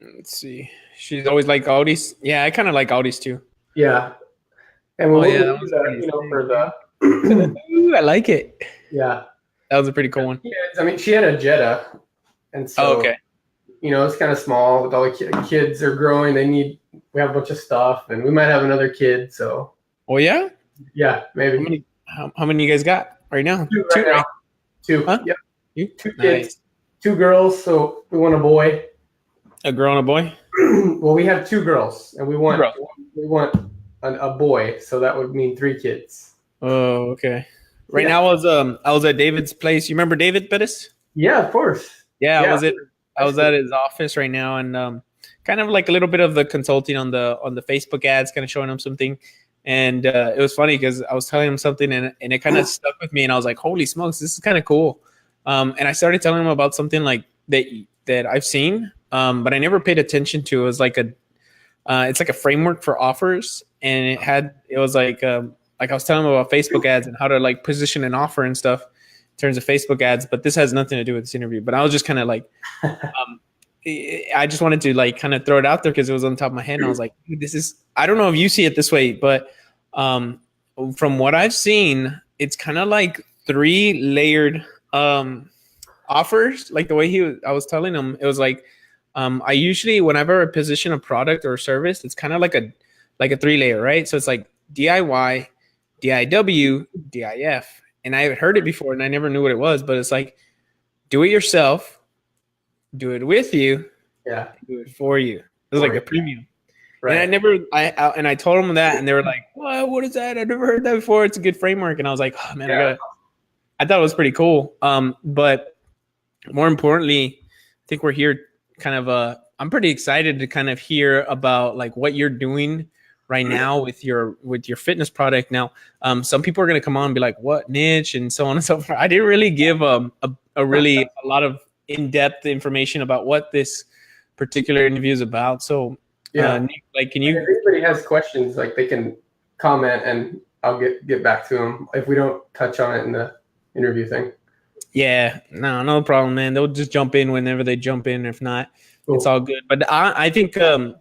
Let's see. She's always like Audis. Yeah, I kind of like Audis too. Yeah, and Oh we'll yeah, that do one's the, pretty for sick, dude. the Ooh, I like it. yeah. That was a pretty cool one. Kids, I mean, she had a Jetta, and Oh, so okay. it's kind of small. With all the kids are growing, we have a bunch of stuff, and we might have another kid. So Oh yeah. yeah, How maybe many? How many you guys got right now? two right Two, now. right? Two, Huh? yep, You? two kids, Nice. two girls. So we want a boy. A girl and a boy. Well, we have two girls, and we Two want girls. a boy. So that would mean three kids. Oh, okay. Right Yeah, now, I was at David's place. You remember David Bettis? yeah, of course. Yeah, Yeah, I high was at school. his office right now, and kind of like a little bit of the consulting on the Facebook ads, kind of showing him something. And it was funny because I was telling him something, and it kind of stuck with me, and I was like, "Holy smokes, this is kind of cool." And I started telling him about something like that I've seen, but I never paid attention to. It was like it's like a framework for offers, and it was like I was telling him about Facebook ads and how to like position an offer and stuff in terms of Facebook ads. But this has nothing to do with this interview. But I was just kind of like, um, I just wanted to like kind of throw it out there because it was on top of my head, and I was like, this is. I don't know if you see it this way, but um, from what I've seen, it's kind of like three layered offers. Like the way I was telling him, it was like I usually, whenever I position a product or a service, it's kind of like a three layer, right? So it's like DIY, DIW, DIF. And I had heard it before and I never knew what it was, but it's like do it yourself, do it with you, Yeah, do it for you. It was like for the you. premium. And Right. I told them that, and they were like, What is that? I never heard that before. It's a good framework." And I was like, "Oh man, Yeah. I thought it was pretty cool." But more importantly, I think we're here kind of I'm pretty excited to kind of hear about like what you're doing right now with your fitness product. Now, some people are going to come on and be like, "What niche?" and so on and so forth. I didn't really give a lot of in-depth information about what this particular interview is about. So, Yeah. Nick, like, can And you? if anybody has questions, like they can comment and I'll get back to them if we don't touch on it in the interview thing. Yeah, no problem, man. They'll just jump in whenever they jump in. If not, it's Cool. all good. But I think I'm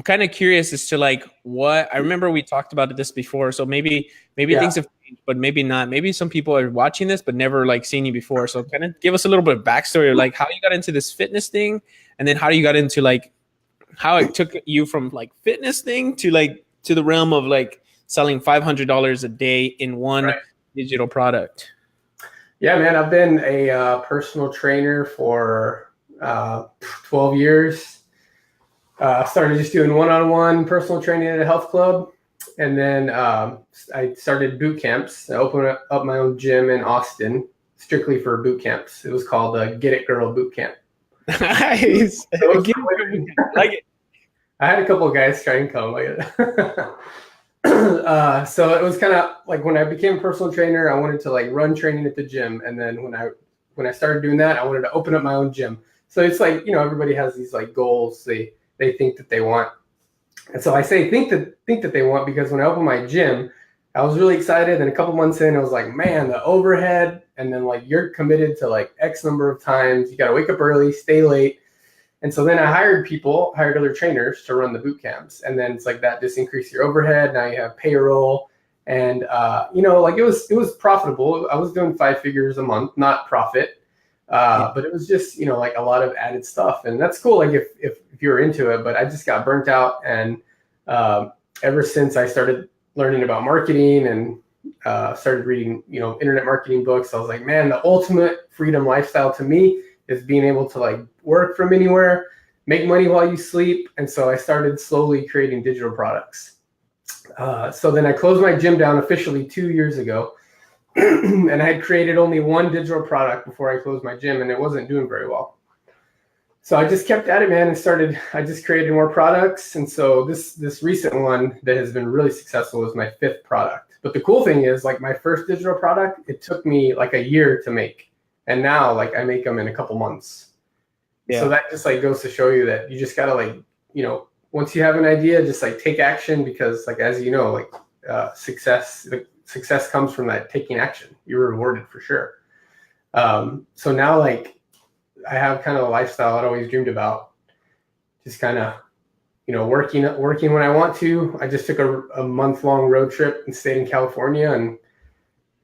kind of curious as to like what I remember we talked about this before. So maybe Yeah. things have changed, but maybe not. Maybe some people are watching this but never like seen you before. So kind of give us a little bit of backstory of like how you got into this fitness thing, and then how you got into like how it took you from like fitness thing to like to the realm of like selling $500 a day in one Right. digital product. Yeah, man. I've been a personal trainer for 12 years. Started just doing one-on-one personal training at a health club. And then I started boot camps. I opened up my own gym in Austin strictly for boot camps. It was called Get It Girl Boot Camp. Nice. So it was Get for it. women. I like it. I had a couple of guys try and come. So it was kind of like when I became a personal trainer, I wanted to like run training at the gym, and then when I started doing that, I wanted to open up my own gym. So it's like everybody has these like goals they think that they want, and so I say think that they want because when I opened my gym, I was really excited, and a couple months in, I was like, man, the overhead, and then like you're committed to like X number of times, you got to wake up early, stay late. And so then I hired other trainers to run the boot camps. And then it's like that just increased your overhead. Now you have payroll. And, like it was profitable. I was doing 5 figures a month, not profit. Yeah. But it was just, like a lot of added stuff. And that's cool. Like if you're into it, but I just got burnt out. And ever since I started learning about marketing and started reading, internet marketing books, I was like, man, the ultimate freedom lifestyle to me is being able to like work from anywhere, make money while you sleep. And so I started slowly creating digital products. So then I closed my gym down officially 2 years ago. And I had created only one digital product before I closed my gym, and it wasn't doing very well. So I just kept at it, man, and I just created more products. And so this recent one that has been really successful is my 5th product. But the cool thing is, like, my first digital product, it took me like a year to make. And now, like, I make them in a couple months. Yeah. So that just like goes to show you that you just gotta like, once you have an idea, just like take action, because like, as you know, like success comes from that taking action. You're rewarded for sure. So now like I have kind of a lifestyle I'd always dreamed about, just kind of, working when I want to. I just took a month-long road trip and stayed in California and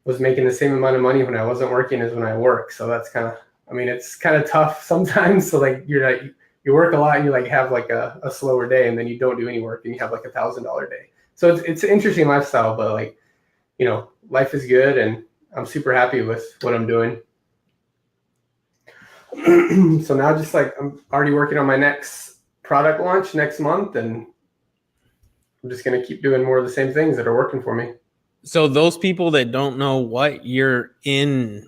was making the same amount of money when I wasn't working as when I work. So that's kind of, it's kind of tough sometimes. So like you work a lot and you like have like a slower day, and then you don't do any work and you have like $1,000 day. So it's an interesting lifestyle, but like, life is good and I'm super happy with what I'm doing. So now just like I'm already working on my next product launch next month, and I'm just going to keep doing more of the same things that are working for me. So those people that don't know what you're in,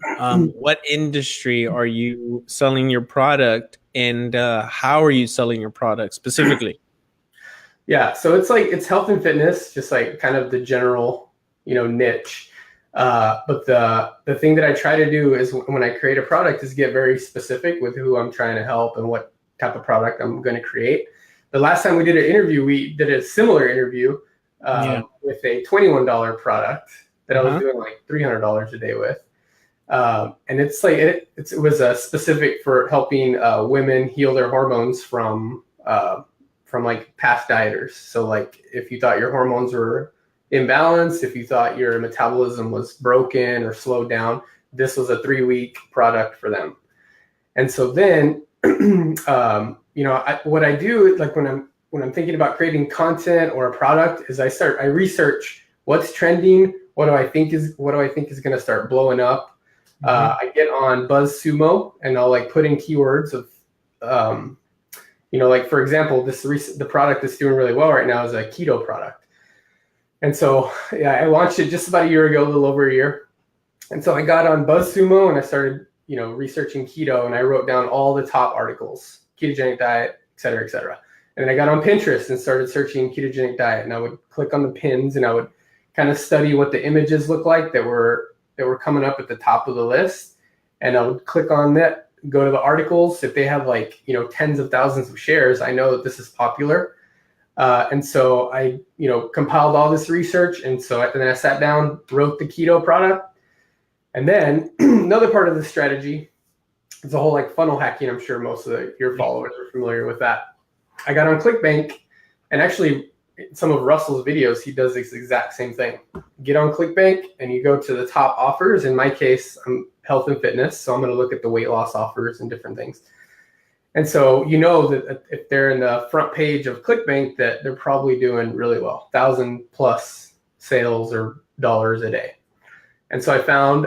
what industry are you selling your product, and how are you selling your product specifically? Yeah, so it's health and fitness, just like kind of the general, niche. But the thing that I try to do is when I create a product is get very specific with who I'm trying to help and what type of product I'm going to create. The last time we did an interview, we did a similar interview with a $21 product that I was doing like $300 a day with. And it's like it was specific for helping women heal their hormones from like past dieters. So like if you thought your hormones were imbalanced, if you thought your metabolism was broken or slowed down, this was a 3-week product for them. And so then, what I do, like when I'm thinking about creating content or a product, is I research what's trending, what do I think is going to start blowing up. I get on BuzzSumo and I'll like put in keywords of, like for example, the product that's doing really well right now is a keto product. And so, I launched it just about a year ago, a little over a year. And so I got on BuzzSumo and I started, researching keto, and I wrote down all the top articles, ketogenic diet, et cetera, et cetera. And then I got on Pinterest and started searching ketogenic diet, and I would click on the pins and I would kind of study what the images look like that were coming up at the top of the list. And I would click on that, go to the articles. If they have like, tens of thousands of shares, I know that this is popular. And so I, compiled all this research. And then I sat down, wrote the keto product. And then another part of the strategy is the whole like funnel hacking. I'm sure most of your followers are familiar with that. I got on ClickBank, and actually some of Russell's videos, he does this exact same thing. Get on ClickBank and you go to the top offers. In my case, I'm health and fitness. So I'm going to look at the weight loss offers and different things. And so that if they're in the front page of ClickBank, that they're probably doing really well, 1,000+ sales or dollars a day. And so I found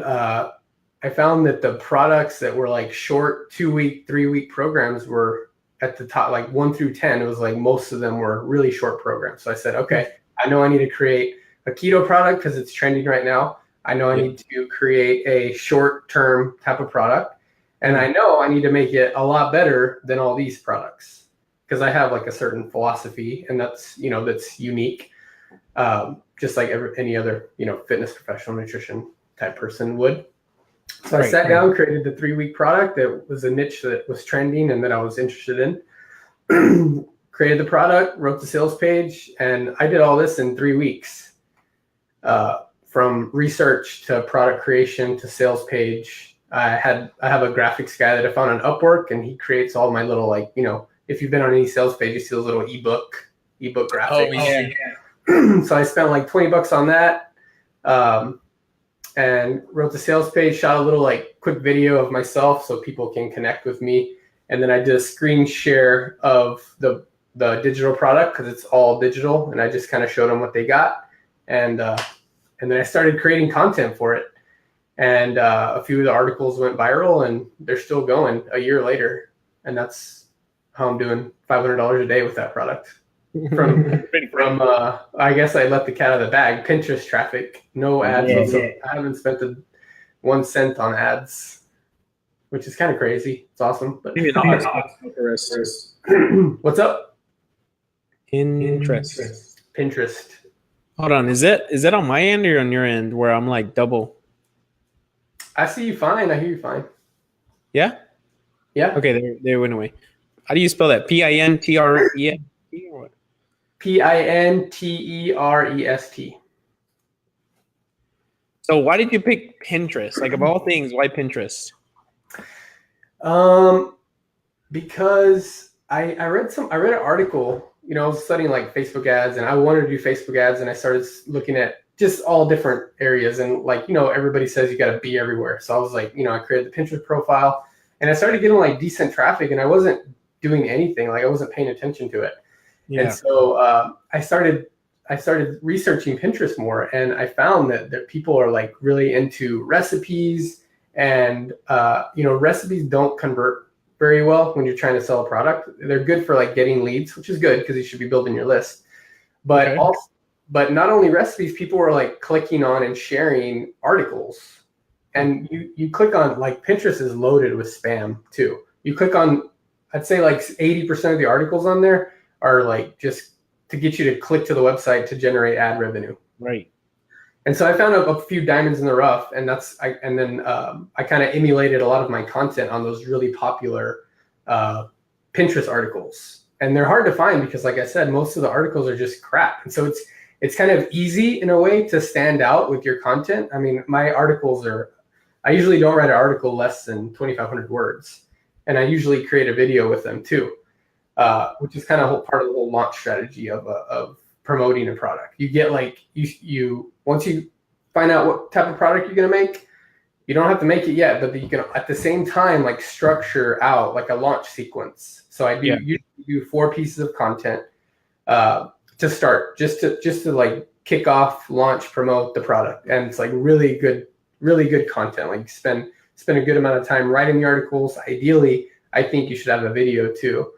that the products that were like short 2-week, 3-week programs were at the top, like 1 through 10. It was like most of them were really short programs. So I said, okay, I know I need to create a keto product because it's trending right now. I know I need to create a short-term type of product. And I know I need to make it a lot better than all these products because I have like a certain philosophy, and that's, that's unique. Just like any other, fitness professional, nutrition type person would. So I sat down, created the 3-week product that was a niche that was trending and that I was interested in. Created the product, wrote the sales page, and I did all this in 3 weeks. From research to product creation to sales page. I have a graphics guy that I found on Upwork, and he creates all my little, like, if you've been on any sales page, you see those little ebook graphics. So I spent like $20 on that, and wrote the sales page, shot a little like quick video of myself so people can connect with me. And then I did a screen share of the digital product because it's all digital, and I just kind of showed them what they got. And then I started creating content for it. And a few of the articles went viral, and they're still going a year later. And that's how I'm doing $500 a day with that product. From I guess I let the cat out of the bag. Pinterest traffic, no ads. I haven't spent 1 cent on ads, which is kind of crazy. It's awesome. But what's up? Pinterest. Hold on, is that on my end or on your end where I'm like double? I see you fine. I hear you fine. Yeah. Yeah. Okay, they went away. How do you spell that? PINTREST or what? PINTEREST. So why did you pick Pinterest? Like, of all things, why Pinterest? Because I read an article, I was studying like Facebook ads, and I wanted to do Facebook ads, and I started looking at just all different areas, and like, everybody says you got to be everywhere. So I was like, I created the Pinterest profile, and I started getting like decent traffic, and I wasn't doing anything, like I wasn't paying attention to it. Yeah. And so I started researching Pinterest more, and I found that people are like really into recipes, and recipes don't convert very well when you're trying to sell a product. They're good for like getting leads, which is good because you should be building your list. But Okay. also, but not only recipes, people are like clicking on and sharing articles. And you click on, like, Pinterest is loaded with spam too. You click on, I'd say like 80% of the articles on there are like just to get you to click to the website to generate ad revenue. Right. And so I found a few diamonds in the rough, and then I kind of emulated a lot of my content on those really popular Pinterest articles. And they're hard to find because, like I said, most of the articles are just crap. And so it's kind of easy in a way to stand out with your content. I mean, my articles I usually don't write an article less than 2,500 words, and I usually create a video with them too, which is kind of part of the whole launch strategy of promoting a product. You get like you once you find out what type of product you're gonna make, you don't have to make it yet, but you can at the same time like structure out like a launch sequence. So I usually do 4 pieces of content to start, just to like kick off, launch, promote the product, and it's like really good content. Like spend a good amount of time writing the articles. Ideally, I think you should have a video too.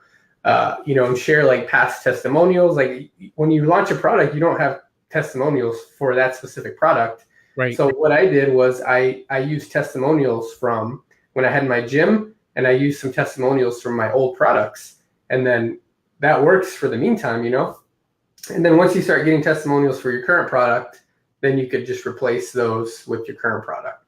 And share like past testimonials. Like when you launch a product, you don't have testimonials for that specific product. Right. So what I did was I used testimonials from when I had my gym, and I used some testimonials from my old products. And then that works for the meantime, And then once you start getting testimonials for your current product, then you could just replace those with your current product.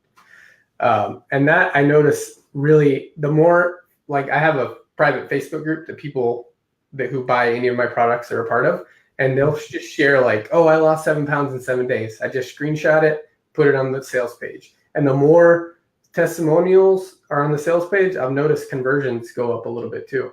And that I noticed really, the more, like, I have a private Facebook group that people who buy any of my products are a part of, and they'll just share like, oh, I lost 7 pounds in 7 days. I just screenshot it, put it on the sales page. And the more testimonials are on the sales page, I've noticed conversions go up a little bit too.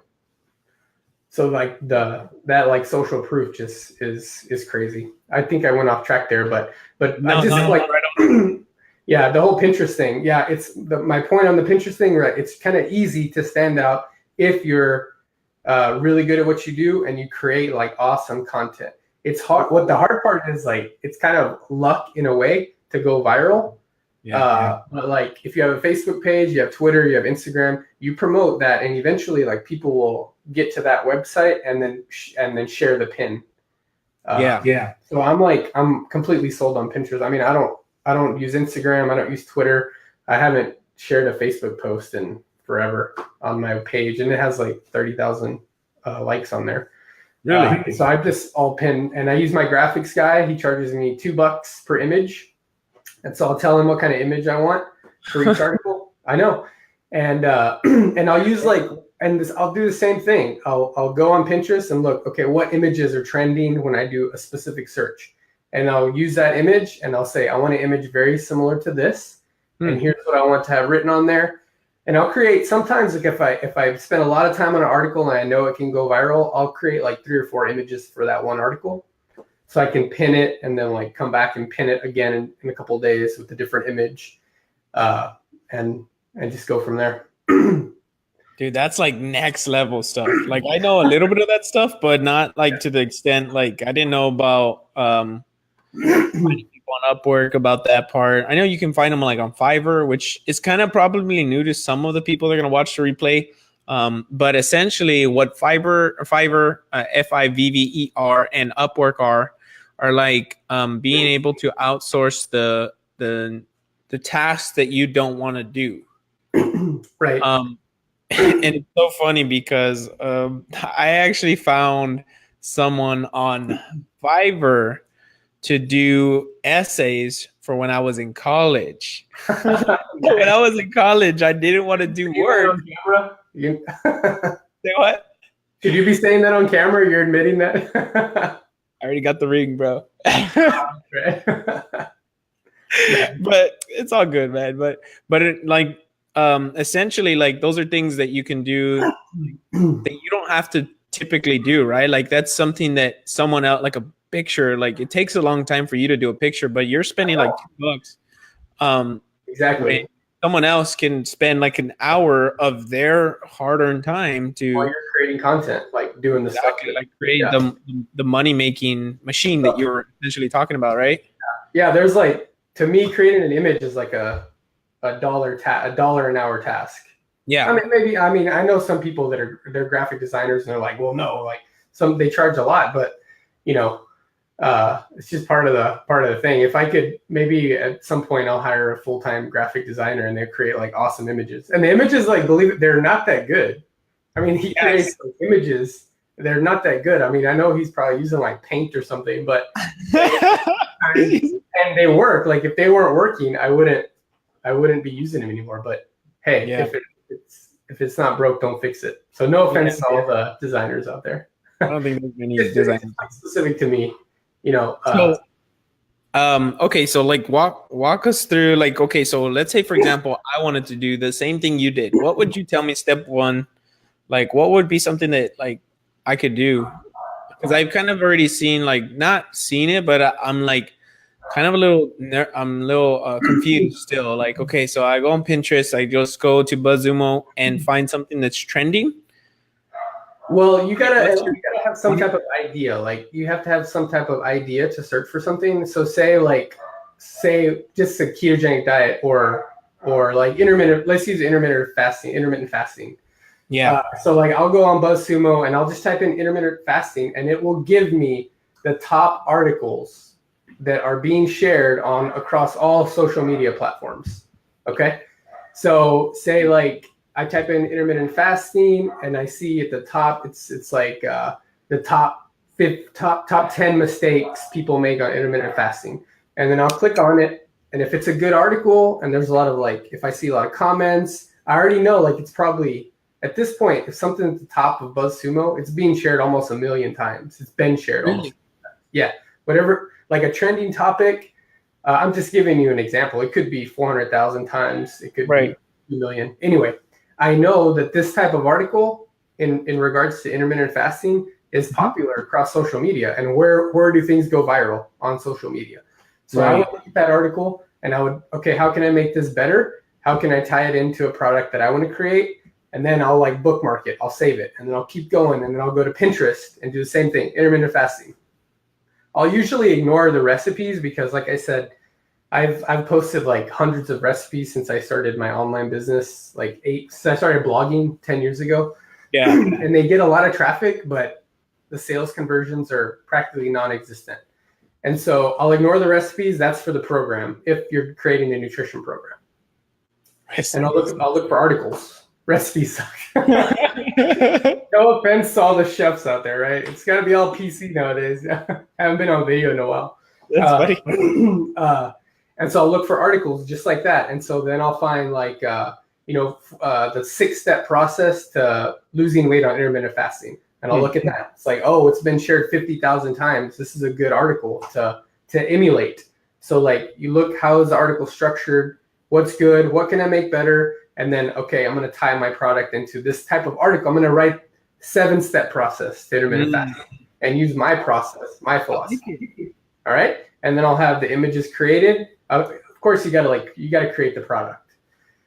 So like that like social proof just is crazy. I think I went off track there, but No, I just no, like right. yeah, the whole Pinterest thing. Yeah, it's my point on the Pinterest thing, right? It's kind of easy to stand out if you're really good at what you do and you create like awesome content. It's hard. What the hard part is, like, it's kind of luck in a way to go viral. But like if you have a Facebook page, you have Twitter, you have Instagram, you promote that, and eventually like people will get to that website and then share the pin. So I'm completely sold on Pinterest. I mean, I don't use Instagram. I don't use Twitter. I haven't shared a Facebook post in forever on my page, and it has like 30,000 likes on there. Really? So I just all pin, and I use my graphics guy. He charges me $2 per image, and so I'll tell him what kind of image I want for each article. I know, and and I'll use I'll do the same thing. I'll go on Pinterest and look, okay, what images are trending when I do a specific search, and I'll use that image, and I'll say I want an image very similar to this, and here's what I want to have written on there. And I'll create, sometimes like if I spend a lot of time on an article and I know it can go viral, I'll create like 3 or 4 images for that one article, so I can pin it and then like come back and pin it again in a couple of days with a different image, and just go from there. Dude, that's like next level stuff. Like I know a little bit of that stuff, but not like to the extent, like I didn't know about finding people on Upwork about that part. I know you can find them like on Fiverr, which is kind of probably new to some of the people that are going to watch the replay. But essentially what Fiverr, Fivver, and Upwork are like being able to outsource the tasks that you don't want to do. Right. And it's so funny because I actually found someone on Fiverr to do essays for when I was in college. When I was in college, I didn't want to do work. Say what? Should you be saying that on camera? You're admitting that? I already got the ring, bro. But it's all good, man. But it, like essentially like those are things that you can do that you don't have to typically do, right? Like that's something that someone else, like a picture, like it takes a long time for you to do a picture, but you're spending like $2. When Exactly. someone else can spend like an hour of their hard-earned time While to you're creating content, like doing the stuff. exactly like create the money-making machine that So, you were essentially talking about, right? yeah, there's like, to me, creating an image is like a dollar an hour task. Yeah. I mean, maybe, I mean, I know some people that they're graphic designers and they're like, well, no, like they charge a lot, but you know, it's just part of the thing. If I could, maybe at some point I'll hire a full-time graphic designer and they create like awesome images. And the images, like, believe it, they're not that good. I mean, he creates images, they're not that good. I mean, I know he's probably using like paint or something, but and they work. Like if they weren't working, I wouldn't be using them anymore. But hey, if it's not broke, don't fix it. So no offense to all the designers out there. I don't think there's many designers specific to me, you know. Okay, so like walk us through, like, okay, so let's say for example I wanted to do the same thing you did. What would you tell me step one? Like what would be something that like I could do? Because I've kind of already seen, like, not seen it, but I'm like kind of a little confused still. Like, okay, so I go on Pinterest, I just go to BuzzSumo and find something that's trending. Well, you gotta have some type of idea. Like you have to have some type of idea to search for something. So say just a ketogenic diet or like intermittent. Let's use intermittent fasting. Yeah. So like I'll go on BuzzSumo and I'll just type in intermittent fasting and it will give me the top articles that are being shared across all social media platforms. Okay. So say like I type in intermittent fasting and I see at the top, it's like the top 10 mistakes people make on intermittent fasting. And then I'll click on it. And if it's a good article and there's a lot of like, if I see a lot of comments, I already know like it's probably, at this point, if something's at the top of BuzzSumo, it's being shared almost 1 million times. It's been shared almost. Yeah, whatever, like a trending topic. I'm just giving you an example. It could be 400,000 times. It could be 2 million. Anyway, I know that this type of article in regards to intermittent fasting is popular across social media. And where do things go viral? On social media. So I would look at that article and I would, okay, how can I make this better? How can I tie it into a product that I want to create? And then I'll like bookmark it, I'll save it, and then I'll keep going, and then I'll go to Pinterest and do the same thing, intermittent fasting. I'll usually ignore the recipes because, like I said, I've posted like hundreds of recipes since I started my online business, since I started blogging 10 years ago. Yeah. And they get a lot of traffic, but the sales conversions are practically non-existent. And so I'll ignore the recipes. That's for the program if you're creating a nutrition program. And I'll look for articles. Recipes suck. No offense to all the chefs out there, right? It's got to be all PC nowadays. I haven't been on video in a while. That's funny. And so I'll look for articles just like that. And so then I'll find like, the 6-step process to losing weight on intermittent fasting. And I'll look at that. It's like, oh, it's been shared 50,000 times. This is a good article to emulate. So like you look, how is the article structured? What's good? What can I make better? And then, okay, I'm going to tie my product into this type of article. I'm going to write 7-step process to intermittent fasting and use my process, my philosophy. All right. And then I'll have the images created. Of course, you got to create the product.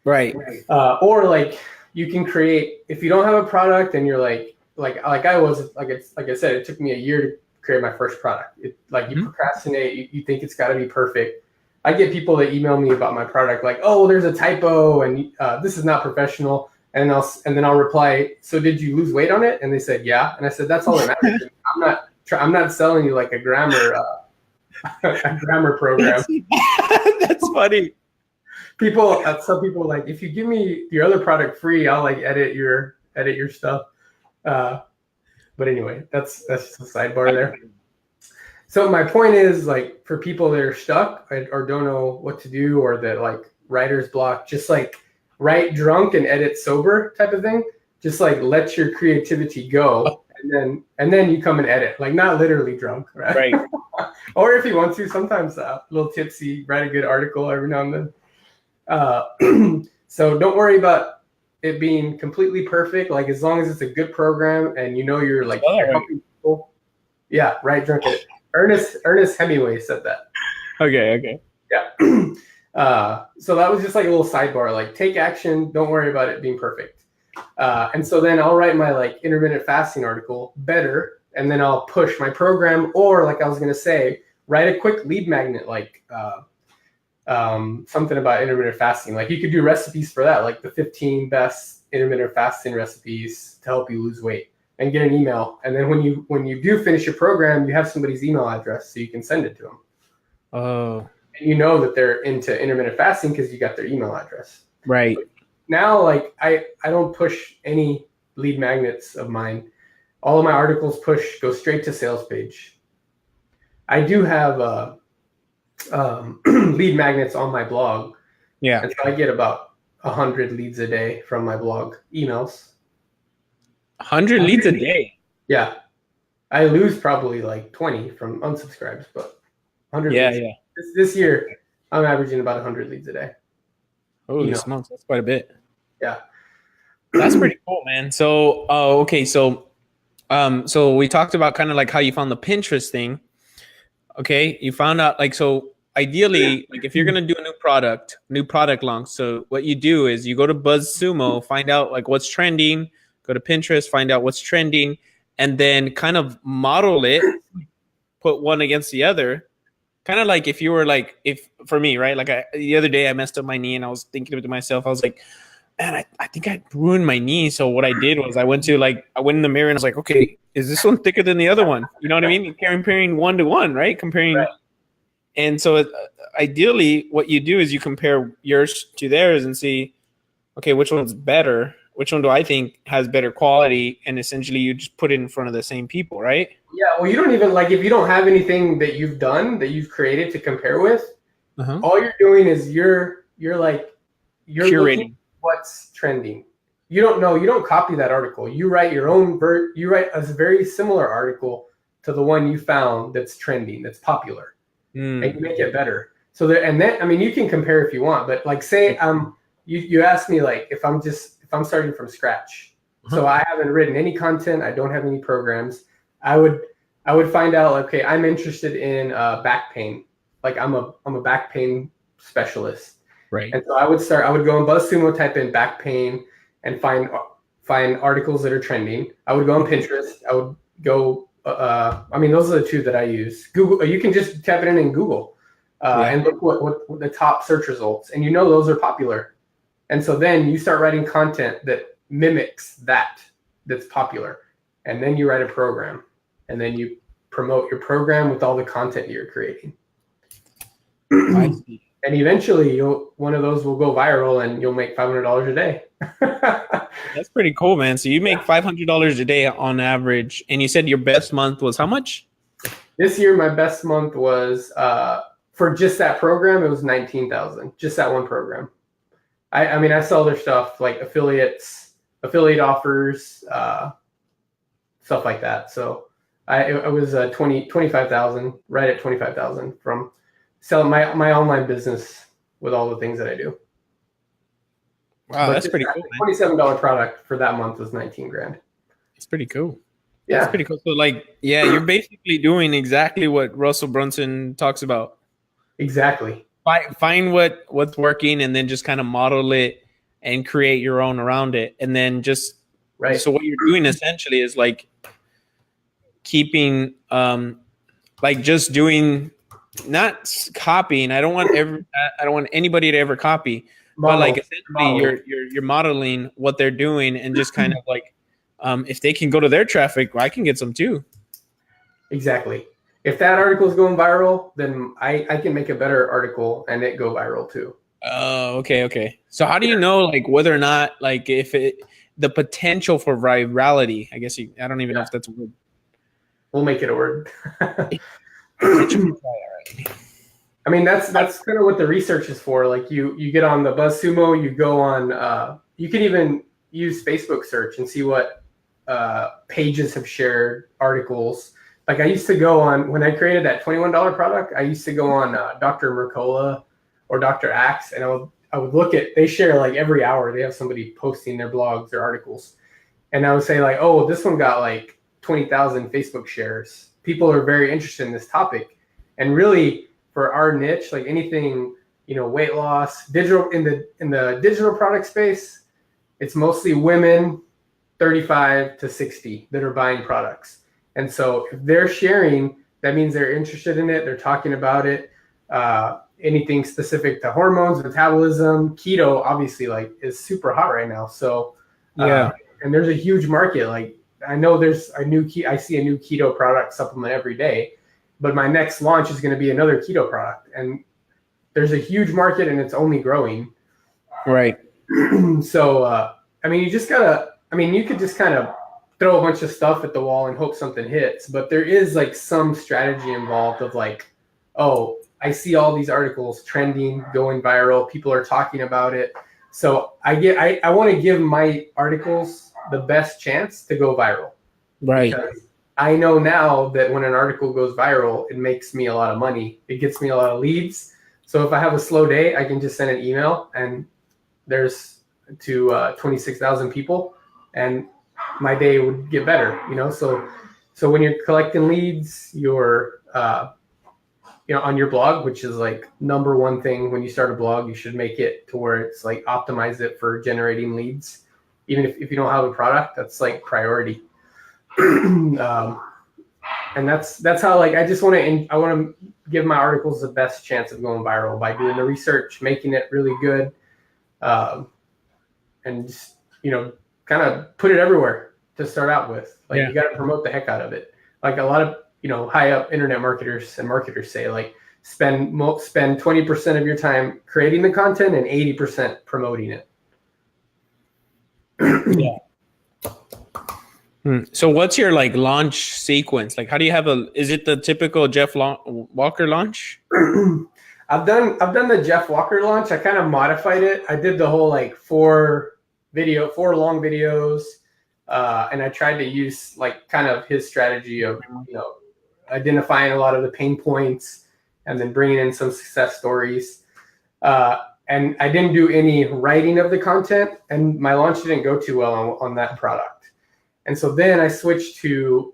Right. Or like you can create, if you don't have a product and you're like I was, like I said, it took me a year to create my first product. You procrastinate, you think it's got to be perfect. I get people that email me about my product like, oh, there's a typo and this is not professional. And then I'll reply, so did you lose weight on it? And they said, yeah. And I said, that's all that matters. I'm not selling you like a grammar program. That's funny. Some people like, if you give me your other product free, I'll like edit your stuff. But anyway, that's just a sidebar there. So my point is, like, for people that are stuck or don't know what to do, or that like writer's block, just like write drunk and edit sober type of thing. Just like let your creativity go, and then you come and edit, like not literally drunk, right? Or if you want to, sometimes a little tipsy, write a good article every now and then. So don't worry about it being completely perfect. Like as long as it's a good program and you know you're like helping people. Yeah, right. Drunk it. Ernest Hemingway said that. Okay. Yeah. So that was just like a little sidebar. Like take action. Don't worry about it being perfect. And so then I'll write my like intermittent fasting article better, and then I'll push my program. Or like I was gonna say, write a quick lead magnet like. Something about intermittent fasting. Like you could do recipes for that, like the 15 best intermittent fasting recipes to help you lose weight, and get an email. And then when you do finish your program, you have somebody's email address so you can send it to them. Oh. And you know that they're into intermittent fasting because you got their email address. Right. But now, like I don't push any lead magnets of mine. All of my articles go straight to sales page. I do have lead magnets on my blog. Yeah. And so I get about 100 leads a day from my blog, emails. 100 leads a day? Yeah. I lose probably like 20 from unsubscribes, but 100 leads. Yeah. This year, I'm averaging about 100 leads a day. Holy smokes, that's quite a bit. Yeah. That's pretty cool, man. So, okay. So we talked about kind of like how you found the Pinterest thing. Okay, you found out like, so ideally, like if you're gonna do a new product launch, so what you do is you go to BuzzSumo, find out like what's trending, go to Pinterest, find out what's trending, and then kind of model it, put one against the other. Kind of like if you were like, if for me, right? Like the other day I messed up my knee and I was thinking to myself, I was like, man, I think I ruined my knee. So what I did was I went in the mirror and I was like, okay, is this one thicker than the other one? You know what I mean? Comparing 1 to 1, right? Right. And so ideally what you do is you compare yours to theirs and see, okay, which one's better? Which one do I think has better quality? And essentially you just put it in front of the same people, right? Yeah. Well, you don't even like, if you don't have anything that you've done, that you've created to compare with, all you're doing is you're curating what's trending. You don't copy that article. You write your own you write a very similar article to the one you found that's trending, that's popular, and you make it better. So I mean, you can compare if you want, but like say you asked me like if I'm starting from scratch, so I haven't written any content, I don't have any programs, I would find out, okay, I'm interested in back pain, like I'm a back pain specialist. Right. And so I would go on BuzzSumo, type in back pain, and find articles that are trending. I would go on Pinterest. I would go, I mean, those are the two that I use. Google, you can just type it in Google and look what the top search results, and those are popular. And so then you start writing content that mimics that's popular. And then you write a program, and then you promote your program with all the content you're creating. I see. And eventually one of those will go viral and you'll make $500 a day. That's pretty cool, man. So you make $500 a day on average. And you said your best month was how much? This year, my best month was, for just that program, it was $19,000, just that one program. I mean, I sell other stuff like affiliate offers, stuff like that. So it was 25,000, right at 25,000 from selling my online business with all the things that I do. Wow, but that's pretty cool. $27 product for that month was 19 grand. It's pretty cool. Yeah, that's pretty cool. So like, yeah, you're basically doing exactly what Russell Brunson talks about. Exactly. Find what's working and then just kind of model it and create your own around it. And then just, right. So what you're doing essentially is like keeping, like just doing, not copying. I don't want anybody to ever copy, but like essentially you're modeling what they're doing and just kind of like, if they can go to their traffic, I can get some too. Exactly. If that article is going viral, then I can make a better article and it go viral too. Oh, okay. So how do you know like whether or not like the potential for virality? I guess I don't even know if that's a word. We'll make it a word. I mean, that's kind of what the research is for. Like you get on the BuzzSumo, you go on, you can even use Facebook search and see what pages have shared articles. Like I used to go on, when I created that $21 product, I used to go on Dr. Mercola or Dr. Axe, and would look at, they share like every hour, they have somebody posting their blogs, their articles. And I would say like, oh, this one got like 20,000 Facebook shares. People are very interested in this topic. And really for our niche, like anything, weight loss, digital in the digital product space, it's mostly women 35 to 60 that are buying products. And so if they're sharing, that means they're interested in it. They're talking about it. Anything specific to hormones, metabolism, keto, obviously like is super hot right now. So yeah. And there's a huge market. Like I know there's I see a new keto product supplement every day, but my next launch is going to be another keto product. And there's a huge market and it's only growing. Right. So, you just gotta, you could just kind of throw a bunch of stuff at the wall and hope something hits, but there is like some strategy involved of like, oh, I see all these articles trending, going viral. People are talking about it. So I want to give my articles the best chance to go viral. Right. Because I know now that when an article goes viral, it makes me a lot of money. It gets me a lot of leads. So if I have a slow day, I can just send an email and there's to 26,000 people and my day would get better, So when you're collecting leads, you're, on your blog, which is like number one thing when you start a blog, you should make it to where it's like optimize it for generating leads. Even if you don't have a product, that's like priority. And that's how like I want to give my articles the best chance of going viral by doing the research, making it really good, and just kind of put it everywhere to start out with. Like you got to promote the heck out of it. Like a lot of high up internet marketers and marketers say like spend 20% of your time creating the content and 80% promoting it. Yeah. So what's your like launch sequence? Like how do you have is it the typical Jeff Walker launch? I've done the Jeff Walker launch. I kind of modified it. I did the whole like 4 long videos. And I tried to use like kind of his strategy of, identifying a lot of the pain points and then bringing in some success stories. And I didn't do any writing of the content and my launch didn't go too well on that product. And so then I switched to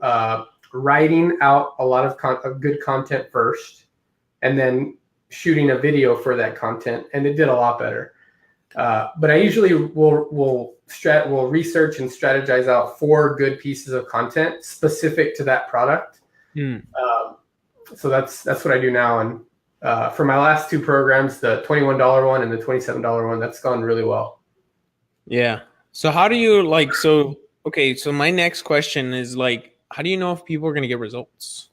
writing out a lot of good content first and then shooting a video for that content. And it did a lot better. But I usually will research and strategize out 4 good pieces of content specific to that product. So that's what I do now. And for my last 2 programs, the $21 one and the $27 one, that's gone really well. Yeah. So how do you like, so my next question is like, how do you know if people are going to get results?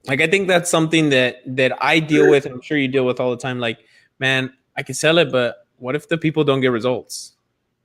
Like, I think that's something that I deal with. And I'm sure you deal with all the time. Like, man, I can sell it, but what if the people don't get results?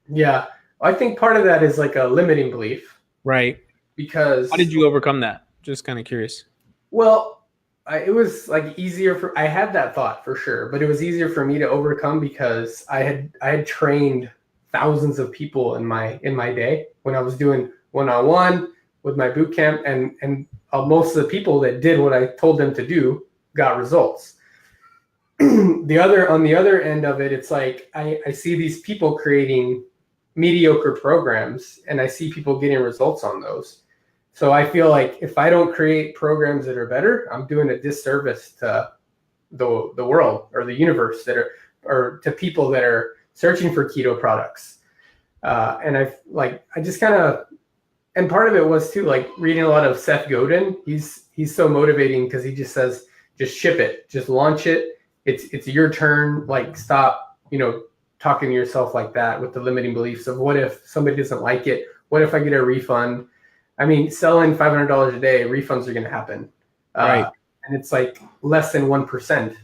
Yeah. I think part of that is like a limiting belief. Right. Because how did you overcome that? Just kind of curious. Well, it was like easier I had that thought for sure, but it was easier for me to overcome because I had trained thousands of people in my day when I was doing one-on-one with my boot camp, and most of the people that did what I told them to do got results. On the other end of it, it's like I see these people creating mediocre programs and I see people getting results on those. So I feel like if I don't create programs that are better, I'm doing a disservice to the world or the universe or to people that are searching for keto products. And I just kind of, and part of it was too, like reading a lot of Seth Godin. He's so motivating because he just says, just ship it, just launch it. It's your turn. Like stop, talking to yourself like that with the limiting beliefs of what if somebody doesn't like it? What if I get a refund? I mean, selling $500 a day, refunds are going to happen. Right. And it's like less than 1%.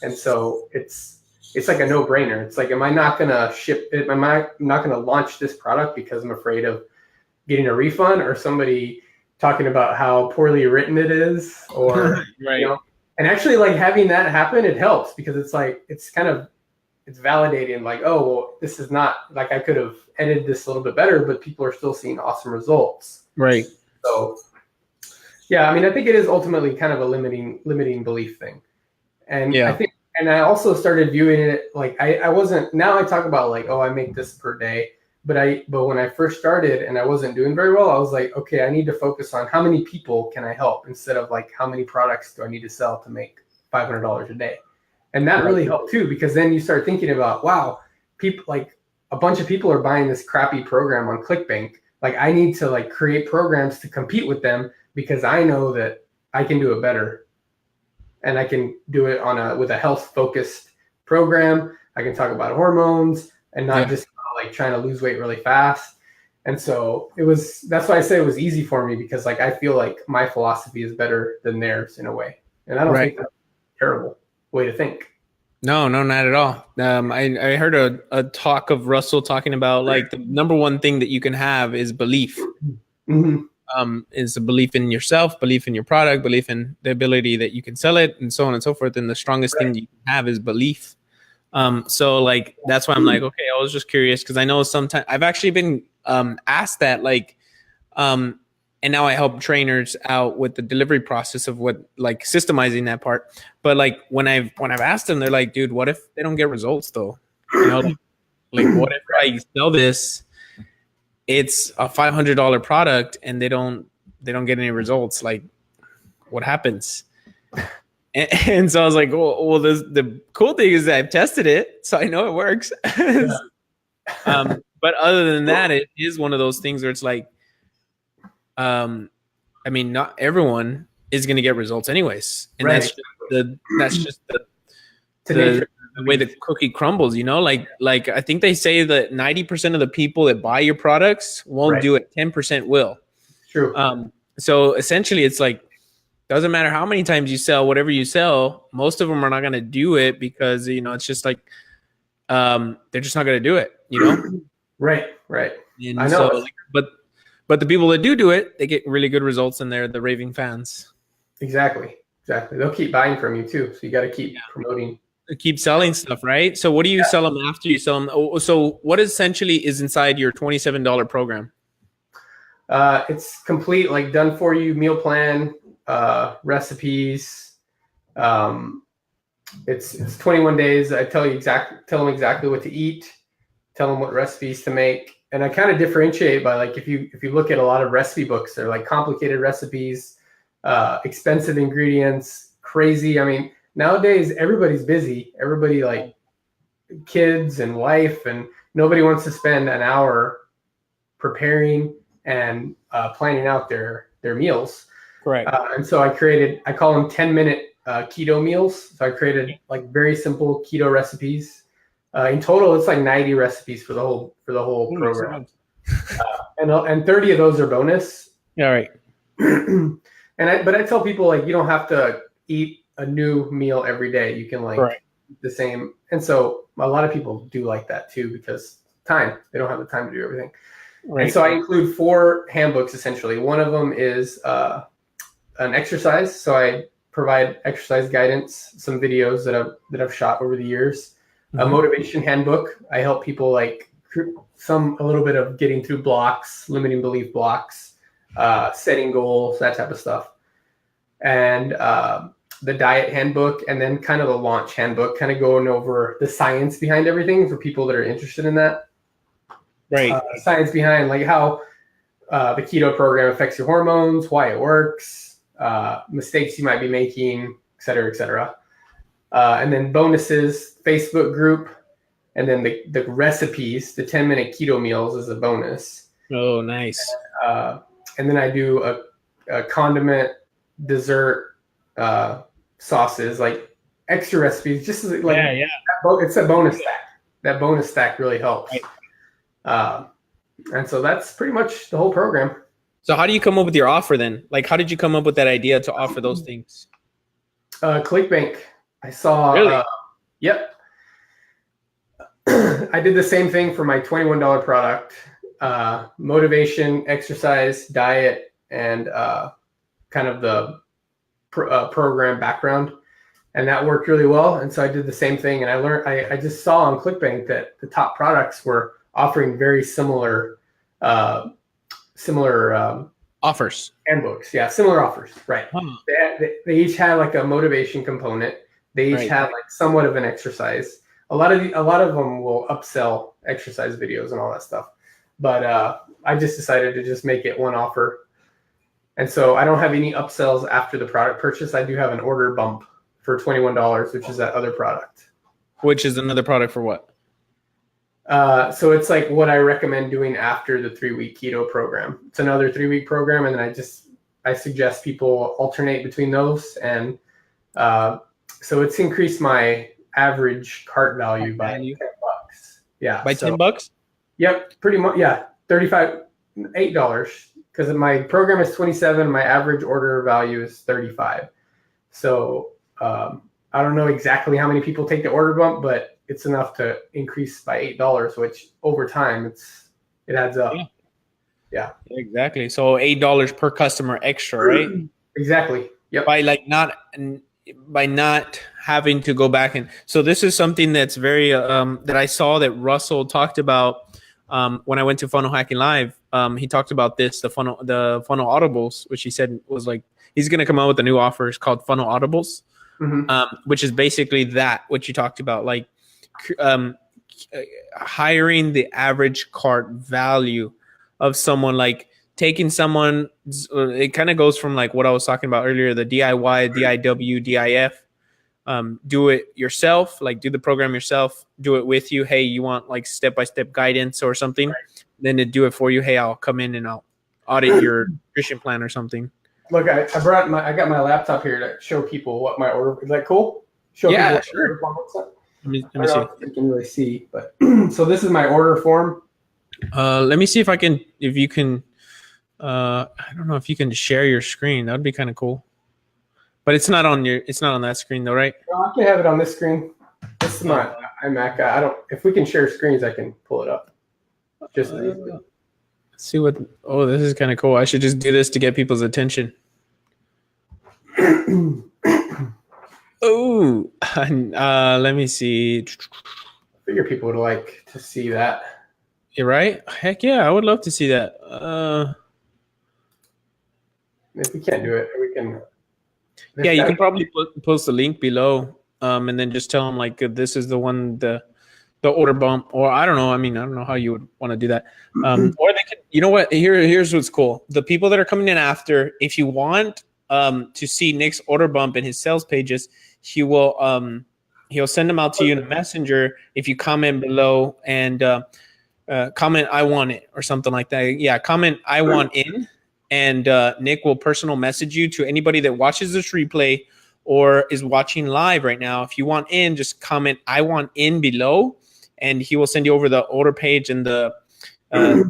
And so it's like a no brainer. It's like, am I not going to ship it? Am I not going to launch this product because I'm afraid of getting a refund or somebody talking about how poorly written it is or, right. And actually like having that happen, it helps because it's like, it's validating like, oh, well, this is not like I could have edited this a little bit better, but people are still seeing awesome results. Right. So yeah, I mean, I think it is ultimately kind of a limiting belief thing. And I think And I also started viewing it like I wasn't, now I talk about like, oh, I make this per day. But when I first started and I wasn't doing very well, I was like, okay, I need to focus on how many people can I help instead of like how many products do I need to sell to make $500 a day. And that really helped too, because then you start thinking about, wow, people, like a bunch of people are buying this crappy program on ClickBank. Like I need to like create programs to compete with them because I know that I can do it better. And I can do it with a health focused program. I can talk about hormones and not just like trying to lose weight really fast. And so that's why I say it was easy for me, because like I feel like my philosophy is better than theirs in a way. And I don't think that's a terrible way to think. No, not at all. I heard a talk of Russell talking about like the number one thing that you can have is belief. Is a belief in yourself, belief in your product, belief in the ability that you can sell it, and so on and so forth. And the strongest thing you can have is belief. So like that's why I'm like, okay, I was just curious because I know sometimes I've actually been asked that, like, and now I help trainers out with the delivery process of what, like, systemizing that part. But like when I've asked them, they're like, dude, what if they don't get results though? You know, like what if I sell this? It's a $500 product and they don't get any results. Like, what happens? And so I was like, well, the cool thing is that I've tested it, so I know it works. But other than that, it is one of those things where it's like, I mean, not everyone is going to get results anyways, and that's just the way the cookie crumbles, you know. Like I think they say that 90% of the people that buy your products won't do it, 10% will. True. So essentially, it's like, doesn't matter how many times you sell whatever you sell, most of them are not going to do it because, you know, it's just like, they're just not going to do it, you know? Right. And I know. So, but the people that do it, they get really good results and they're the raving fans. Exactly. They'll keep buying from you too. So you got to keep promoting. Keep selling stuff, right? So what do you sell them after you sell them? So what essentially is inside your $27 program? It's complete, like done for you meal plan, recipes. It's 21 days. I tell them exactly what to eat, tell them what recipes to make. And I kind of differentiate by, like, if you look at a lot of recipe books, they're like complicated recipes, expensive ingredients, crazy. I mean, nowadays everybody's busy. Everybody, like kids and life, and nobody wants to spend an hour preparing and planning out their meals. Right. And so I call them 10-minute keto meals. So I created like very simple keto recipes. In total, it's like 90 recipes for the whole program. And 30 of those are bonus. All right. But I tell people, like, you don't have to eat a new meal every day. You can like eat the same. And so a lot of people do like that too, because they don't have the time to do everything. Right. And so I include 4 handbooks essentially. One of them is an exercise. So I provide exercise guidance, some videos that I've shot over the years. A motivation handbook. I help people like a little bit of getting through blocks, limiting belief blocks, setting goals, that type of stuff. And the diet handbook, and then kind of the launch handbook, kind of going over the science behind everything for people that are interested in that. Right. Science behind like how the keto program affects your hormones, why it works, mistakes you might be making, et cetera, et cetera. And then bonuses, Facebook group, and then the recipes, the 10-minute keto meals is a bonus. Oh, nice. And then I do a condiment, dessert, sauces, like extra recipes, just like it's a bonus stack. That bonus stack really helps. Right. And so that's pretty much the whole program. So how do you come up with your offer then? Like, how did you come up with that idea to offer those things? ClickBank. I saw. Really? Yep. I did the same thing for my $21 product. Motivation, exercise, diet, and kind of the program background. And that worked really well. And so I did the same thing. And I just saw on ClickBank that the top products were offering very similar offers. Handbooks. Yeah, similar offers. Right. They each had like a motivation component. They each have like somewhat of an exercise. A lot of them will upsell exercise videos and all that stuff. But I just decided to just make it one offer. And so I don't have any upsells after the product purchase. I do have an order bump for $21, which is that other product. Which is another product for what? So it's like what I recommend doing after the 3-week keto program. It's another 3-week program, and then I suggest people alternate between those. And so it's increased my average cart value by $10. Yeah. By $10? Yep, pretty much. Yeah, $8 because my program is 27. My average order value is 35. So I don't know exactly how many people take the order bump, but it's enough to increase by $8, which over time it adds up. Yeah. Exactly. So $8 per customer extra, right? Exactly. Yep. By not having to go back and so this is something that's very that I saw that Russell talked about when I went to Funnel Hacking Live. He talked about this, the funnel audibles, which he said was like he's going to come out with a new offer. It's called Funnel Audibles, which is basically what you talked about, like hiring the average cart value of someone, like taking someone. It kind of goes from like what I was talking about earlier, the DIY, DIW, DIF. Do it yourself, like do the program yourself, do it with you. Hey, you want like step-by-step guidance or something? Right. Then to do it for you. Hey, I'll come in and I'll audit your nutrition plan or something. Look, I got my laptop here to show people what my order is. That cool? Sure. Sure. Let me see. If you can really see, but so this is my order form. Let me see if you can. I don't know if you can share your screen. That would be kind of cool. But it's not on that screen though, right? No, I can have it on this screen. This is my iMac. If we can share screens, I can pull it up. Just let's see what. Oh, this is kind of cool. I should just do this to get people's attention. Oh, let me see. I figure people would like to see that. You're right. Heck yeah, I would love to see that. If we can't do it, we can. Yeah, you can probably post the link below, and then just tell them like this is the one, the order bump, or I don't know. I mean, I don't know how you would want to do that. Or they can, you know what? Here's what's cool. The people that are coming in after, if you want to see Nick's order bump in his sales pages, he'll send them out to you in a messenger if you comment below and comment I want it or something like that. Yeah, comment I want in. And Nick will personal message you to anybody that watches this replay or is watching live right now. If you want in, just comment I want in below, and he will send you over the order page and the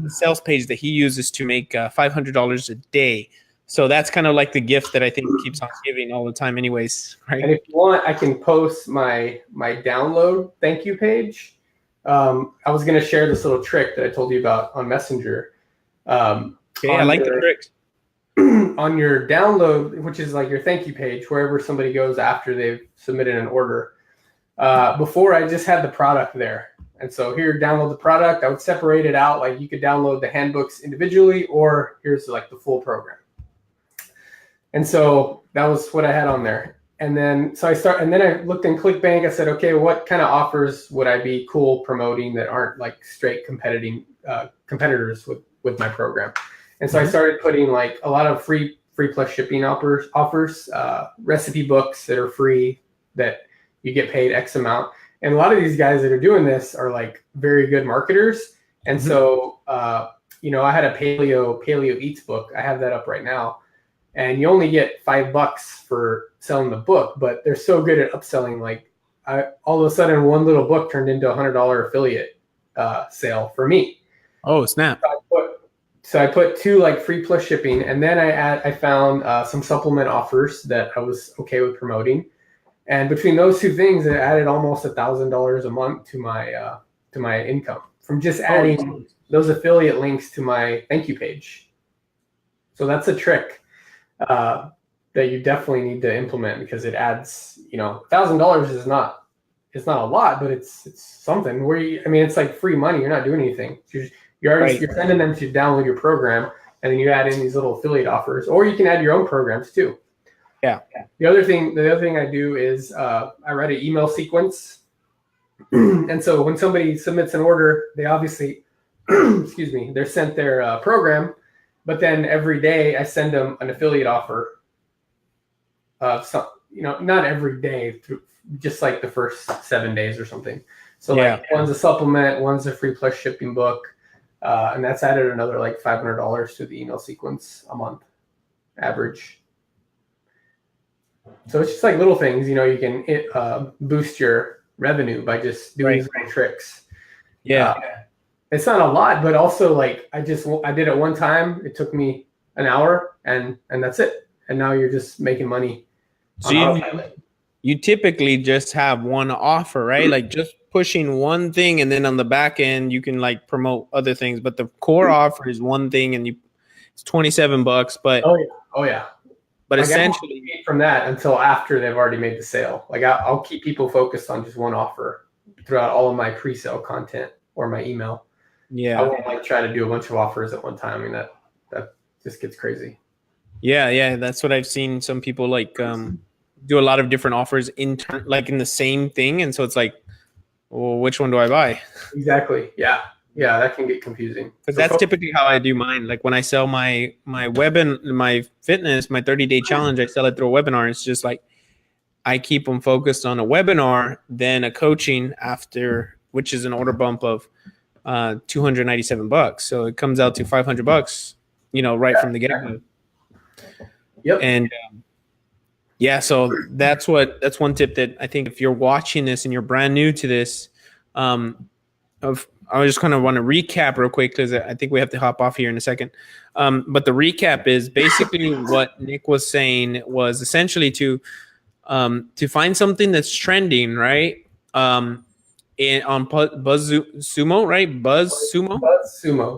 sales page that he uses to make $500 a day. So that's kind of like the gift that I think keeps on giving all the time anyways, right? And if you want, I can post my download thank you page. I was going to share this little trick that I told you about on Messenger. Okay, I like the tricks. On your download, which is like your thank you page, wherever somebody goes after they've submitted an order. Before, I just had the product there. And so here, download the product. I would separate it out. Like you could download the handbooks individually, or here's like the full program. And so that was what I had on there. And then I looked in ClickBank. I said, okay, what kind of offers would I be cool promoting that aren't like straight competitors with my program? And so I started putting like a lot of free plus shipping offers, recipe books that are free that you get paid X amount. And a lot of these guys that are doing this are like very good marketers. And so, I had a Paleo Eats book. I have that up right now. And you only get $5 for selling the book, but they're so good at upselling. Like all of a sudden, one little book turned into a $100 affiliate sale for me. Oh, snap. So I put 2 like free plus shipping, and then I found some supplement offers that I was okay with promoting. And between those 2 things, it added almost $1,000 a month to my income from just adding those affiliate links to my thank you page. So that's a trick that you definitely need to implement, because it adds, $1,000 is not a lot, but it's something where it's like free money. You're not doing anything. You're sending them to download your program, and then you add in these little affiliate offers, or you can add your own programs too. Yeah. The other thing I do is I write an email sequence. And so when somebody submits an order, they obviously, excuse me, they're sent their program, but then every day I send them an affiliate offer of some, not every day, just like the first 7 days or something. So like one's a supplement, one's a free plus shipping book, and that's added another like $500 to the email sequence a month average. So it's just like little things, you can boost your revenue by just doing these little tricks. Yeah. It's not a lot, but also like I did it one time. It took me an hour and that's it. And now you're just making money. So you typically just have one offer, right? Like just pushing one thing, and then on the back end you can like promote other things. But the core offer is one thing, and it's $27. But oh yeah. But like essentially, I won't from that until after they've already made the sale. Like I'll keep people focused on just one offer throughout all of my pre-sale content or my email. Yeah, I won't like try to do a bunch of offers at one time. I mean that just gets crazy. Yeah, that's what I've seen. Some people like do a lot of different offers like in the same thing, and so it's like, well, which one do I buy? Exactly. Yeah, that can get confusing. Because that's typically how I do mine. Like when I sell my my fitness, my 30-day challenge, I sell it through a webinar. It's just like I keep them focused on a webinar, then a coaching after, which is an order bump of $297. So it comes out to $500, right from the get-go. Yep. And so that's one tip that I think if you're watching this and you're brand new to this, I just kind of want to recap real quick because I think we have to hop off here in a second. But the recap is basically what Nick was saying was essentially to find something that's trending, right? On BuzzSumo, right? BuzzSumo, BuzzSumo.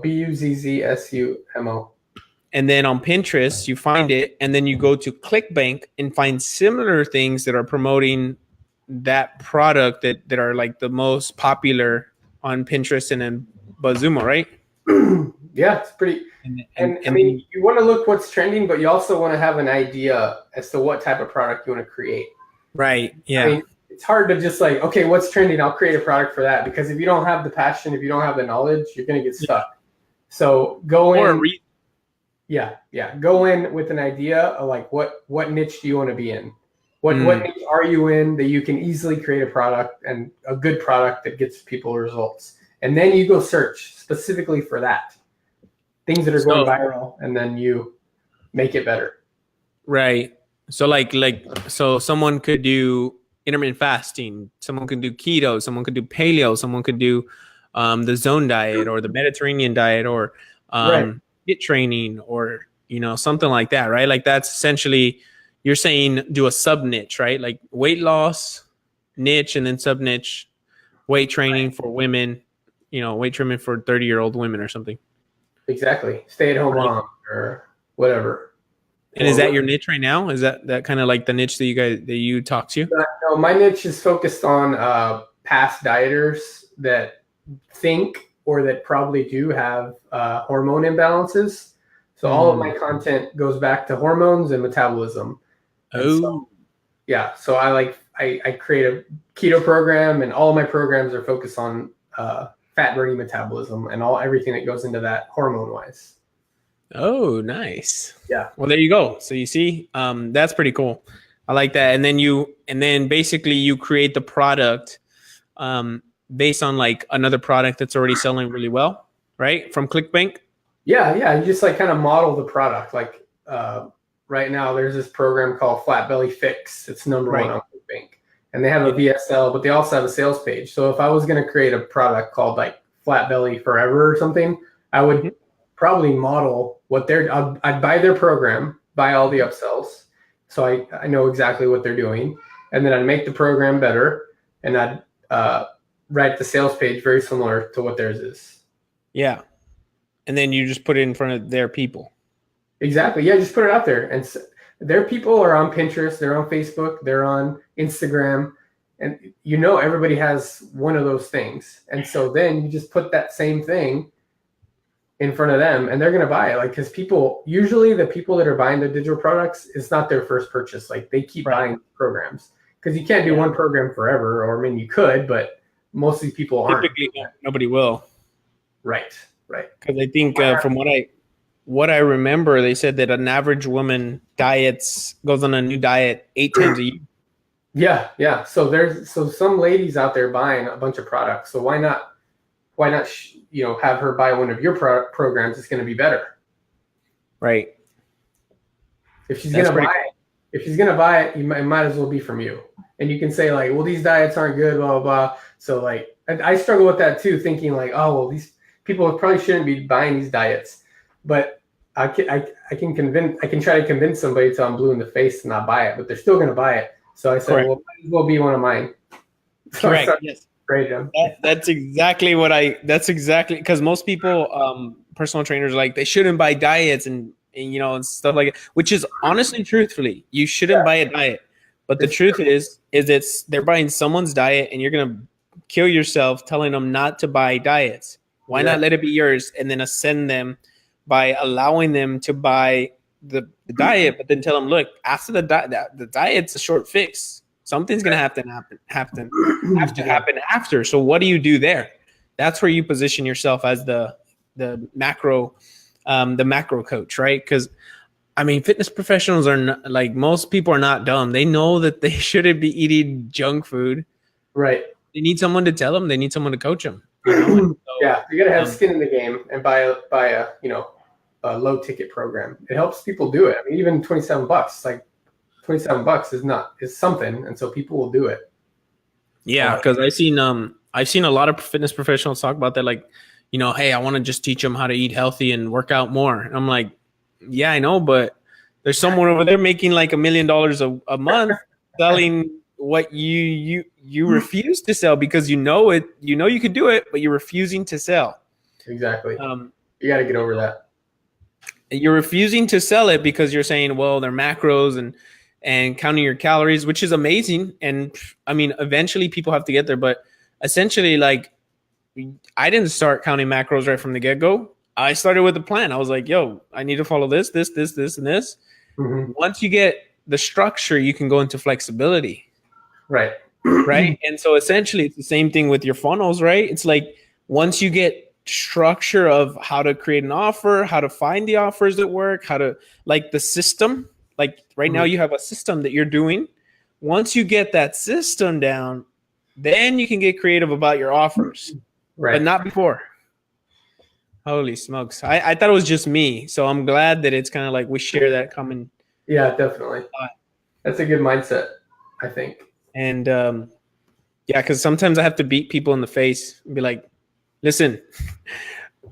And then on Pinterest, you find it, and then you go to ClickBank and find similar things that are promoting that product that are like the most popular on Pinterest and then BuzzSumo, right? Yeah, it's pretty. And I mean, you want to look what's trending, but you also want to have an idea as to what type of product you want to create. Right. Yeah. I mean, it's hard to just like, okay, what's trending? I'll create a product for that. Because if you don't have the passion, if you don't have the knowledge, you're going to get stuck. So go in. Go in with an idea of like what niche do you want to be in? What niche are you in that you can easily create a product and a good product that gets people results? And then you go search specifically for that. Things that are going viral, and then you make it better. Right. So so someone could do intermittent fasting, someone could do keto, someone could do paleo, someone could do the zone diet or the Mediterranean diet or HIIT training or something like that, right? Like that's essentially you're saying do a sub niche, right? Like weight loss niche and then sub niche weight training for women, weight training for 30-year-old women or something. Exactly. Stay at home mom or whatever. And is that your niche right now? Is that kind of like the niche that you talk to? No, my niche is focused on past dieters that think or that probably do have hormone imbalances. So all of my content goes back to hormones and metabolism. So I create a keto program, and all of my programs are focused on fat burning metabolism and everything that goes into that hormone wise. Oh, nice. Yeah. Well, there you go. So you see, that's pretty cool. I like that. And then basically you create the product based on like another product that's already selling really well, right? From ClickBank. Yeah. You just like kind of model the product. Like right now there's this program called Flat Belly Fix. It's number one on ClickBank. And they have a VSL, but they also have a sales page. So if I was going to create a product called like Flat Belly Forever or something, I would probably model what I'd buy their program, buy all the upsells. So I know exactly what they're doing. And then I'd make the program better, and I'd write the sales page very similar to what theirs is. Yeah. And then you just put it in front of their people. Exactly. Yeah, just put it out there. And their people are on Pinterest, they're on Facebook, they're on Instagram, and everybody has one of those things. And so then you just put that same thing in front of them, and they're going to buy it. Like, because usually the people that are buying the digital products, it's not their first purchase. Like, they keep buying programs, because you can't do one program forever, or I mean, you could, but most of these people aren't. Typically, nobody will. Right. Because I think from what I remember, they said that an average woman goes on a new diet 8 times a year. Yeah. So some ladies out there buying a bunch of products. So why not have her buy one of your programs? It's going to be better. Right. If she's going to buy it, it might as well be from you. And you can say like, well, these diets aren't good, blah, blah, blah. So like, I struggle with that too, thinking like, oh, well, these people probably shouldn't be buying these diets. But I can try to convince somebody till I'm blue in the face to not buy it, but they're still going to buy it. So I said, well, it might as well be one of mine. So correct. Yes. That's exactly because most people, personal trainers, like they shouldn't buy diets and stuff like that, which is honestly, truthfully, you shouldn't buy a diet. But the truth is they're buying someone's diet, and you're going to kill yourself telling them not to buy diets. Why not let it be yours and then ascend them by allowing them to buy the diet, but then tell them, look, after the diet's a short fix. Something's going to have to happen after. So what do you do there? That's where you position yourself as the macro coach, right? Because I mean, fitness professionals are not, like, most people are not dumb. They know that they shouldn't be eating junk food. Right. They need someone to tell them. They need someone to coach them. So, yeah, you got to have skin in the game and buy a low ticket program. It helps people do it. I mean, even $27, like $27 is something, and so people will do it. Yeah, because I've seen a lot of fitness professionals talk about that, like, hey, I want to just teach them how to eat healthy and work out more. And I'm like, yeah, I know, but there's someone over there making like $1 million a month selling what you refuse to sell because you know you could do it, but you're refusing to sell. Exactly. You got to get over that. You're refusing to sell it because you're saying, well, they're macros and counting your calories, which is amazing. And I mean, eventually people have to get there, but essentially, like, I didn't start counting macros right from the get-go. I started with a plan. I was like, yo, I need to follow this, and this. Mm-hmm. Once you get the structure, you can go into flexibility. Right. Right. And so essentially it's the same thing with your funnels, right? It's like, once you get structure of how to create an offer, how to find the offers that work, how to, like, the system, like right now you have a system that you're doing. Once you get that system down, then you can get creative about your offers. Right. But not before. Holy smokes. I thought it was just me. So I'm glad that it's kind of like we share that common. Yeah, definitely. That's a good mindset, I think. And yeah, because sometimes I have to beat people in the face and be like, listen,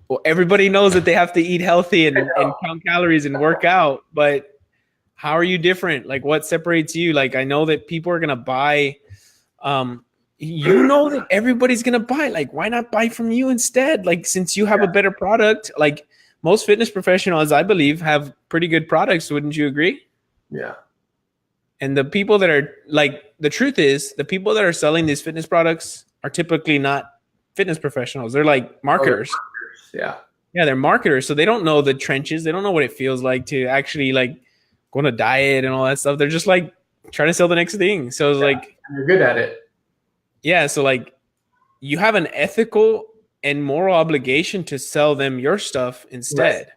well, everybody knows that they have to eat healthy and count calories and work out, but how are you different? Like, what separates you? Like, I know that people are going to buy, that everybody's going to buy. Like, why not buy from you instead? Like, since you have a better product, like most fitness professionals, I believe, have pretty good products. Wouldn't you agree? Yeah. And the people that are, like, the truth is, the people that are selling these fitness products are typically not fitness professionals. They're like marketers. Yeah. Yeah, they're marketers. So they don't know the trenches. They don't know what it feels like to actually, like, go on a diet and all that stuff. They're just like trying to sell the next thing. So it's like, you're good at it. Yeah. So, like, you have an ethical and moral obligation to sell them your stuff instead.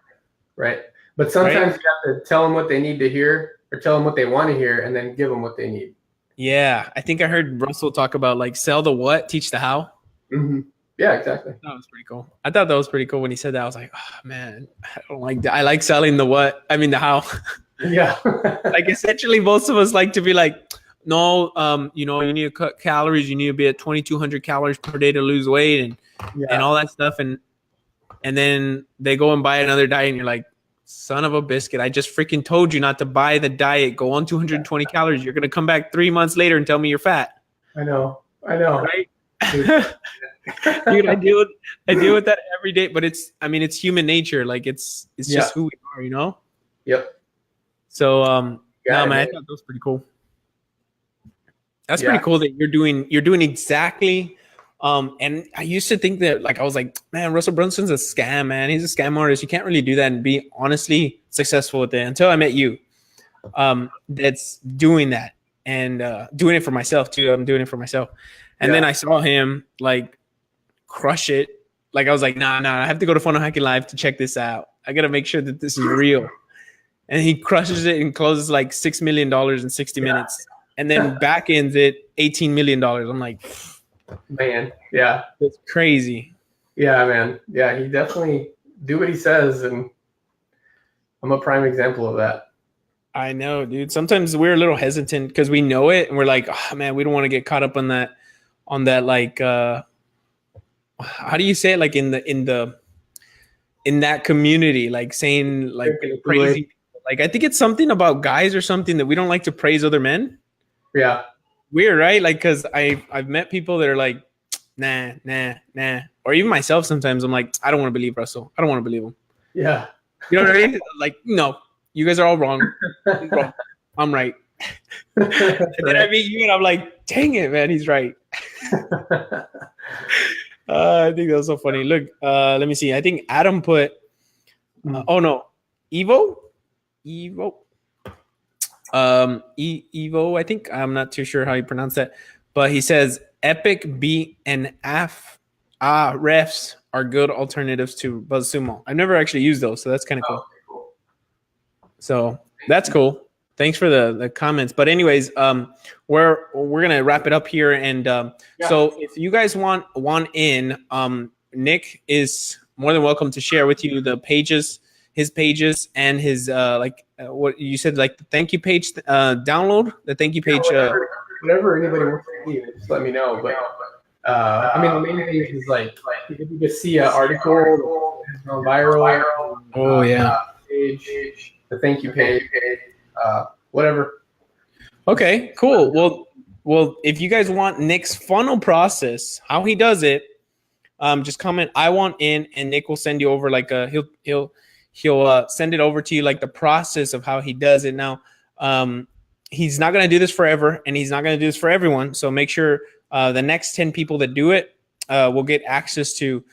Right. But sometimes you have to tell them what they need to hear, or tell them what they want to hear, and then give them what they need. Yeah. I think I heard Russell talk about, like, sell the what, teach the how. Mm-hmm. Yeah, exactly. That was pretty cool. I thought that was pretty cool when he said that. I was like, oh man, I don't like that. I like selling the what. I mean, the how. Yeah. Like, essentially, most of us like to be like, no, you need to cut calories. You need to be at 2,200 calories per day to lose weight and all that stuff. And then they go and buy another diet, and you're like, son of a biscuit, I just freaking told you not to buy the diet. Go on 220 calories. You're going to come back 3 months later and tell me you're fat. I know. Right? Dude, I deal with that every day, but it's human nature. Like, it's just who we are, you know? Yep. So, man, I thought that was pretty cool. That's pretty cool that you're doing exactly And I used to think that, like, I was like, man, Russell Brunson's a scam, man. He's a scam artist. You can't really do that and be honestly successful with it until I met you. That's doing that and doing it for myself too. I'm doing it for myself. And then I saw him like crush it. Like I was like, nah, I have to go to Funnel Hacking Live to check this out. I got to make sure that this is real. And he crushes it and closes like $6 million in 60 minutes. And then back ends it $18 million. I'm like, man, yeah. It's crazy. Yeah, man. Yeah, he definitely do what he says. And I'm a prime example of that. I know, dude. Sometimes we're a little hesitant because we know it. And we're like, oh, man, we don't want to get caught up on that, like, how do you say it? Like in that community, like saying like praising. Like, I think it's something about guys or something that we don't like to praise other men. Yeah. Weird, right? Like, because I've met people that are like, nah. Or even myself sometimes, I'm like, I don't want to believe Russell. I don't want to believe him. Yeah. You know what I mean? Like, no, you guys are all wrong. I'm right. And then I meet you and I'm like, dang it, man, he's right. I think that was so funny. Look, let me see. I think Adam put, oh no, Evo. Evo, I think. I'm not too sure how you pronounce that, but he says Epic Beat and refs are good alternatives to BuzzSumo. I've never actually used those, so that's kind of cool. So that's cool. Thanks for the comments. But anyways, we're gonna wrap it up here, and so if you guys want in, Nick is more than welcome to share with you the pages. His pages and his what you said, like the thank you page, download the thank you page. Whatever anybody wants to see, just let me know. But I mean, the main thing is like if you just see an article that's gone viral. Oh yeah. Page, the thank you page, whatever. Okay, cool. Well, if you guys want Nick's funnel process, how he does it, just comment I want in, and Nick will send you over like he'll send it over to you, like the process of how he does it. Now, he's not going to do this forever, and he's not going to do this for everyone. So make sure the next 10 people that do it will get access to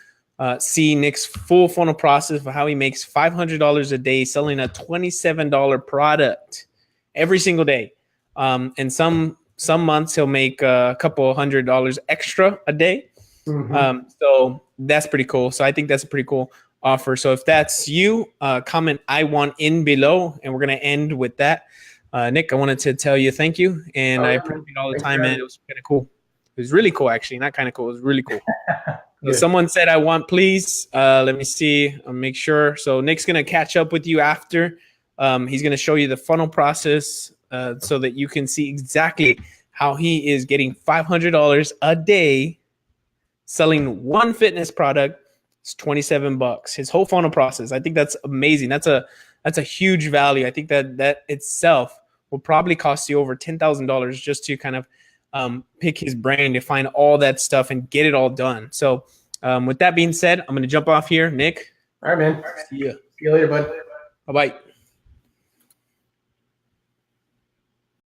see Nick's full funnel process of how he makes $500 a day selling a $27 product every single day. And some months he'll make a couple $100 extra a day. Mm-hmm. So that's pretty cool. So I think that's a pretty cool offer. So if that's you, comment I want in below, and we're going to end with that. Nick, I wanted to tell you thank you, and I appreciate all the time, man. It was kind of cool. It was really cool, actually. Not kind of cool. It was really cool. So someone said I want, please. Let me see. I'll make sure. So Nick's going to catch up with you after. He's going to show you the funnel process so that you can see exactly how he is getting $500 a day selling one fitness product. It's $27. His whole funnel process. I think that's amazing. That's a huge value. I think that itself will probably cost you over $10,000 just to kind of pick his brain to find all that stuff and get it all done. So with that being said, I'm going to jump off here. Nick. All right, man. See ya. See you later, bud. Bye-bye.